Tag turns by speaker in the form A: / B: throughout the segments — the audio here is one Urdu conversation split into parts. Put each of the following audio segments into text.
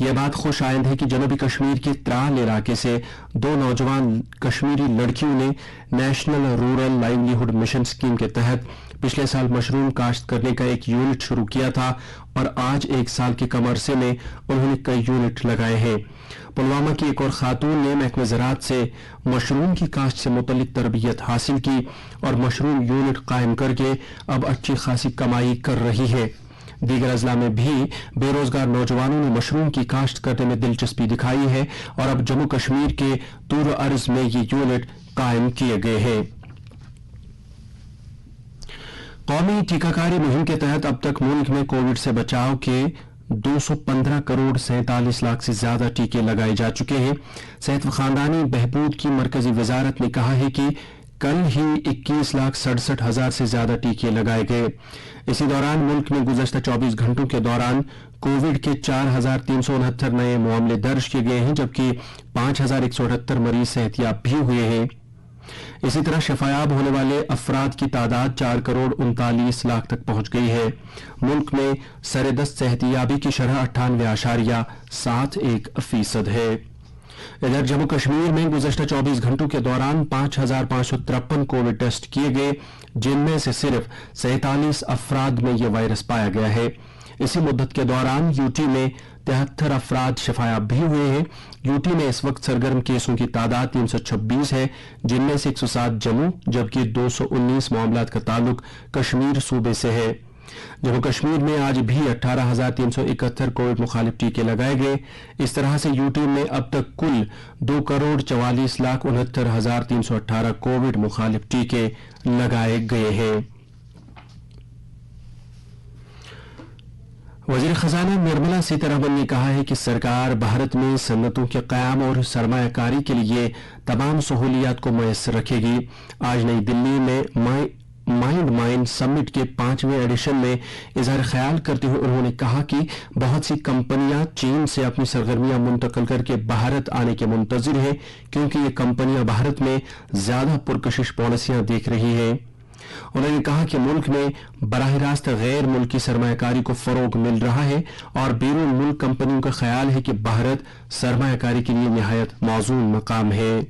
A: یہ بات خوش آئند ہے کہ جنوبی کشمیر کے ترال علاقے سے 2 نوجوان کشمیری لڑکیوں نے national rural livelihood mission scheme کے تحت پچھلے سال مشروم کاشت کرنے کا ایک یونٹ شروع کیا تھا اور آج 1 سال کے کم عرصے میں انہوں نے کئی یونٹ لگائے ہیں۔ پلوامہ کی ایک اور خاتون نے محکمہ زراعت سے مشروم کی کاشت سے متعلق تربیت حاصل کی اور مشروم یونٹ قائم کر کے اب اچھی خاصی کمائی کر رہی ہے۔ دیگر اضلاع میں بھی بے روزگار نوجوانوں نے مشروم کی کاشت کرنے میں دلچسپی دکھائی ہے اور اب جموں کشمیر کے طور و عرض میں یہ یونٹ قائم کیے گئے ہیں۔ قومی ٹیکہ کاری مہم کے تحت اب تک ملک میں کووڈ سے بچاؤ کے 215 کروڑ 47 لاکھ سے زیادہ ٹیکے لگائے جا چکے ہیں۔ صحت و خاندانی بہبود کی مرکزی وزارت نے کہا ہے کہ کل ہی 21,67,000 سے زیادہ ٹیکے لگائے گئے۔ اسی دوران ملک میں گزشتہ 24 گھنٹوں کے دوران کووڈ کے 4,369 نئے معاملے درج کیے گئے ہیں، جبکہ 5,178 مریض صحت یاب بھی ہوئے ہیں۔ اسی طرح شفایاب ہونے والے افراد کی تعداد 4 کروڑ 39 لاکھ تک پہنچ گئی ہے۔ ملک میں سردست صحت یابی کی شرح 98.71% ہے۔ ادھر جموں کشمیر میں گزشتہ 24 گھنٹوں کے دوران 5,553 کووڈ ٹیسٹ کیے گئے، جن میں سے صرف 47 افراد میں یہ وائرس پایا گیا ہے۔ اسی مدت کے دوران یو ٹی میں 73 افراد شفایاب بھی ہوئے ہیں۔ یو ٹی میں اس وقت سرگرم کیسوں کی تعداد 326 ہے، جن میں سے 107 جموں جبکہ 219 معاملات کا تعلق کشمیر صوبے سے ہے۔ جموں کشمیر میں آج بھی 18,371 کووڈ مخالف ٹیکے لگائے گئے۔ اس طرح سے یو ٹی میں اب تک کل 2 کروڑ 44,69,318 کووڈ مخالف ٹیکے لگائے گئے ہیں۔ وزیر خزانہ نرملا سیتارمن نے کہا ہے کہ سرکار بھارت میں صنعتوں کے قیام اور سرمایہ کاری کے لیے تمام سہولیات کو میسر رکھے گی۔ آج نئی دلی میں مائنڈ سمٹ کے 5ویں ایڈیشن میں اظہار خیال کرتے ہوئے انہوں نے کہا کہ بہت سی کمپنیاں چین سے اپنی سرگرمیاں منتقل کر کے بھارت آنے کے منتظر ہیں، کیونکہ یہ کمپنیاں بھارت میں زیادہ پرکشش پالیسیاں دیکھ رہی ہیں۔ انہوں نے کہا کہ ملک میں براہ راست غیر ملکی سرمایہ کاری کو فروغ مل رہا ہے اور بیرون ملک کمپنیوں کا خیال ہے کہ بھارت سرمایہ کاری کے لیے نہایت موزون مقام ہے۔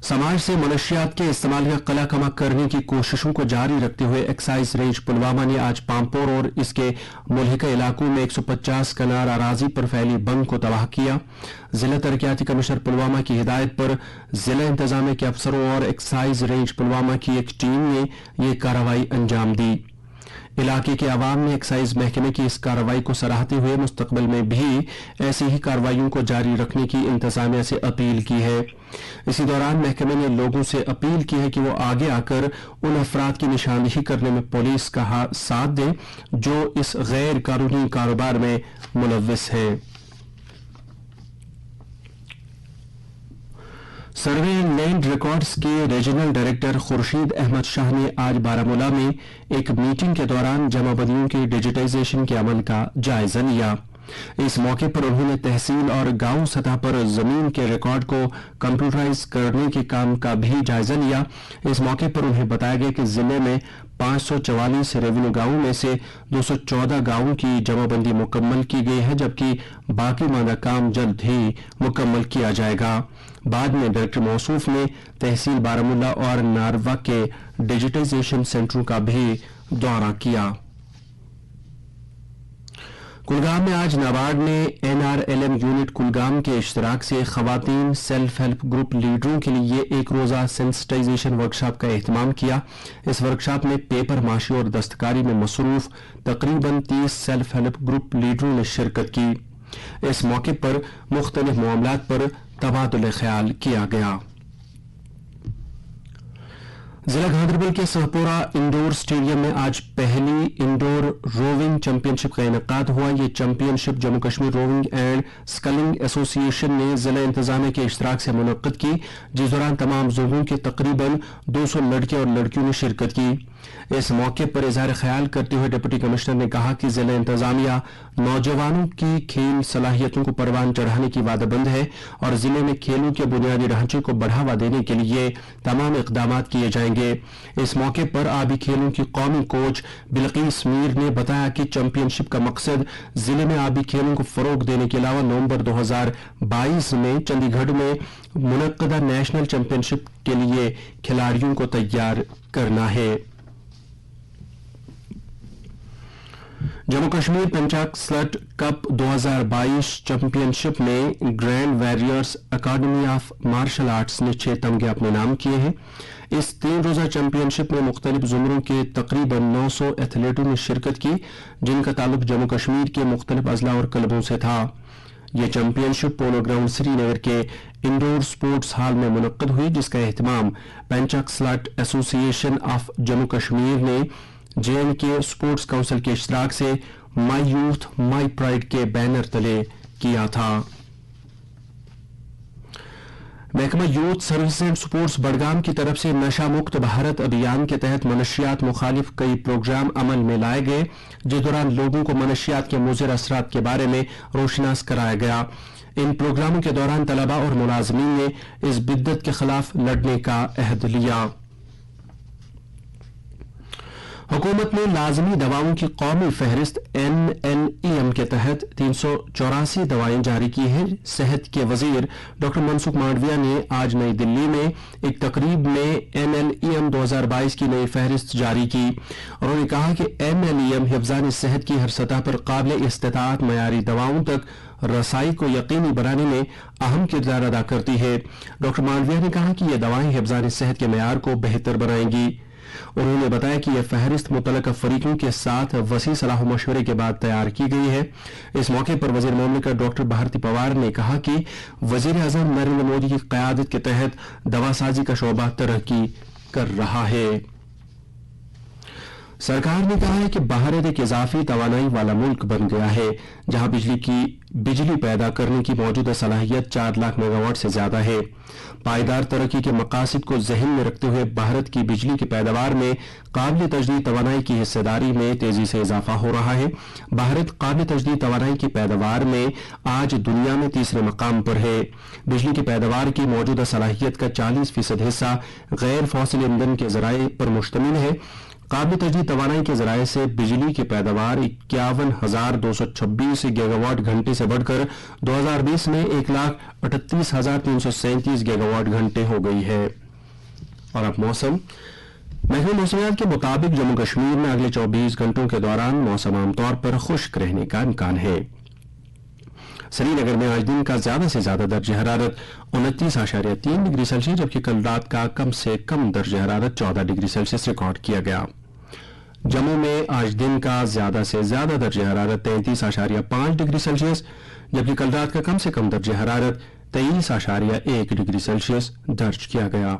A: سماج سے منشیات کے استعمال کا قلع کما کرنے کی کوششوں کو جاری رکھتے ہوئے ایکسائز رینج پلوامہ نے آج پامپور اور اس کے ملحقہ علاقوں میں 150 کنال اراضی پر پھیلی بنگ کو تباہ کیا۔ ضلع ترقیاتی کمشنر پلوامہ کی ہدایت پر ضلع انتظامیہ کے افسروں اور ایکسائز رینج پلوامہ کی ایک ٹیم نے یہ کارروائی انجام دی۔ علاقے کے عوام نے ایکسائز محکمے کی اس کارروائی کو سراہتے ہوئے مستقبل میں بھی ایسی ہی کارروائیوں کو جاری رکھنے کی انتظامیہ سے اپیل کی ہے۔ اسی دوران محکمے نے لوگوں سے اپیل کی ہے کہ وہ آگے آ کر ان افراد کی نشاندہی کرنے میں پولیس کا ساتھ دیں جو اس غیر قانونی کاروبار میں ملوث ہیں۔ سروے لینڈ ریکارڈز کے ریجنل ڈائریکٹر خورشید احمد شاہ نے آج بارہمولہ میں ایک میٹنگ کے دوران جمع بندیوں کے ڈیجیٹائزیشن کے عمل کا جائزہ لیا۔ اس موقع پر انہوں نے تحصیل اور گاؤں سطح پر زمین کے ریکارڈ کو کمپیوٹرائز کرنے کے کام کا بھی جائزہ لیا۔ اس موقع پر انہیں بتایا گیا کہ ضلع میں 544 ریونیو گاؤں میں سے 214 گاؤں کی جمع بندی مکمل کی گئی ہے، جبکہ باقی ماندہ کام جلد ہی مکمل کیا جائے گا۔ بعد میں ڈائریکٹر موصوف نے تحصیل بارہمولہ اور ناروا کے ڈیجیٹائزیشن سینٹروں کا بھی دورہ کیا۔ کلگام میں آج نابارڈ نے NRLM یونٹ کلگام کے اشتراک سے خواتین سیلف ہیلپ گروپ لیڈروں کے لیے ایک روزہ سینسٹائزیشن ورکشاپ کا اہتمام کیا۔ اس ورکشاپ میں پیپر ماشی اور دستکاری میں مصروف تقریباً 30 سیلف ہیلپ گروپ لیڈروں نے شرکت کی۔ اس موقع پر مختلف معاملات پر تبادلہ خیال کیا گیا۔ ضلع گاندربل کے سہپورہ انڈور اسٹیڈیم میں آج پہلی انڈور روونگ چیمپئن شپ کا انعقاد ہوا۔ یہ championship Jammu Kashmir rowing and sculling association نے ضلع انتظامیہ کے اشتراک سے منعقد کی، جس دوران تمام زونوں کے تقریباً 200 لڑکے اور لڑکیوں نے شرکت کی۔ اس موقع پر اظہار خیال کرتے ہوئے ڈپٹی کمشنر نے کہا کہ ضلع انتظامیہ نوجوانوں کی کھیل صلاحیتوں کو پروان چڑھانے کی وعدہ بند ہے اور ضلع میں کھیلوں کے بنیادی ڈھانچے کو بڑھاوا دینے کے لیے تمام اقدامات کیے جائیں گے. اس موقع پر آبی کھیلوں کی قومی کوچ بلقیس میر نے بتایا کہ چیمپئن شپ کا مقصد ضلع میں آبی کھیلوں کو فروغ دینے کے علاوہ نومبر 2022 میں چندی گڑھ میں منعقدہ نیشنل چیمپئن شپ کے لیے کھلاڑیوں کو تیار کرنا ہے. Jammu Kashmir Pencak Silat cup 2022 championship میں Grand Warriors Academy of Martial Arts نے 6 تمغے اپنے نام کیے ہیں. اس 3 روزہ چیمپئن شپ میں مختلف زمروں کے تقریباً 900 ایتھلیٹوں نے شرکت کی جن کا تعلق جموں کشمیر کے مختلف اضلاع اور کلبوں سے تھا. یہ چیمپئن شپ پولو گراؤنڈ سری نگر کے انڈور سپورٹس ہال میں منعقد ہوئی جس کا اہتمام پنچاک سلٹ ایسوسی ایشن آف جموں کشمیر نے JNK سپورٹس کونسل کے اشتراک سے مائی یوتھ مائی پرائڈ کے بینر تلے کیا تھا. محکمہ youth services and sports Budgam کی طرف سے نشہ مکت بھارت ابھیان کے تحت منشیات مخالف کئی پروگرام عمل میں لائے گئے جس دوران لوگوں کو منشیات کے مضر اثرات کے بارے میں روشناس کرایا گیا. ان پروگراموں کے دوران طلباء اور ملازمین نے اس بدعت کے خلاف لڑنے کا عہد لیا. حکومت نے لازمی دواؤں کی قومی فہرست NLEM کے تحت 384 دوائیں جاری کی ہیں. صحت کے وزیر ڈاکٹر منسکھ مانڈویا نے آج نئی دلی میں ایک تقریب میں NLEM 2022 کی نئی فہرست جاری کی. انہوں نے کہا کہ NLEM حفظان صحت کی ہر سطح پر قابل استطاعت معیاری دواؤں تک رسائی کو یقینی بنانے میں اہم کردار ادا کرتی ہے. ڈاکٹر مانڈویا نے کہا کہ یہ دوائیں حفظان صحت کے معیار کو بہتر بنائیں گی. انہوں نے بتایا کہ یہ فہرست متعلقہ فریقوں کے ساتھ وسیع صلاح و مشورے کے بعد تیار کی گئی ہے. اس موقع پر وزیر مملکت ڈاکٹر بھارتی پوار نے کہا کہ وزیر اعظم نریندر مودی کی قیادت کے تحت دوا سازی کا شعبہ ترقی کر رہا ہے. سرکار نے کہا ہے کہ بھارت ایک اضافی توانائی والا ملک بن گیا ہے جہاں بجلی پیدا کرنے کی موجودہ صلاحیت 4 لاکھ میگا واٹ سے زیادہ ہے. پائیدار ترقی کے مقاصد کو ذہن میں رکھتے ہوئے بھارت کی بجلی کی پیداوار میں قابل تجدید توانائی کی حصہ داری میں تیزی سے اضافہ ہو رہا ہے. بھارت قابل تجدید توانائی کی پیداوار میں آج دنیا میں تیسرے مقام پر ہے. بجلی کی پیداوار کی موجودہ صلاحیت کا 40% حصہ غیر فوسل ایندھن کے ذرائع پر مشتمل ہے. قابل تجدید توانائی کے ذرائع سے بجلی کی پیداوار 51,226 گیگا واٹ گھنٹے سے بڑھ کر 2020 میں 1,38,337 گیگا واٹ گھنٹے ہو گئی ہے. اور اب موسم. محکمہ موسمیات کے مطابق جموں کشمیر میں اگلے 24 گھنٹوں کے دوران موسم عام طور پر خشک رہنے کا امکان ہے. سری نگر میں آج دن کا زیادہ سے زیادہ درجہ حرارت 29.3 ڈگری سیلسیس جبکہ کل رات کا کم سے کم درجہ حرارت 14 ڈگری سیلسیس ریکارڈ کیا گیا. جموں میں آج دن کا زیادہ سے زیادہ درجہ حرارت 33.5 ڈگری سیلسیس جبکہ کل رات کا کم سے کم درجہ حرارت 23.1 ڈگری سیلسیس درج کیا گیا.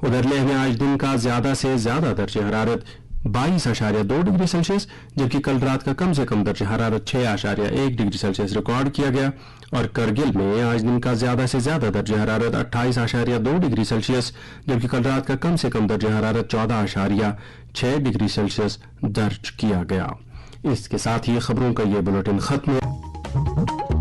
A: ادھر لیہ میں آج دن کا زیادہ سے زیادہ درجہ حرارت 22.2 ڈگری سیلسیس جبکہ کل رات کا کم سے کم درجہ حرارت 6.1 ڈگری سیلسیس ریکارڈ کیا گیا. اور کرگل میں آج دن کا زیادہ سے زیادہ درجہ حرارت 28.2 ڈگری سیلسیس جبکہ کل رات کا کم سے کم درجہ حرارت 14.6 ڈگری سیلسیس درج کیا گیا. اس کے ساتھ ہی خبروں کا یہ بلیٹن ختم ہوا.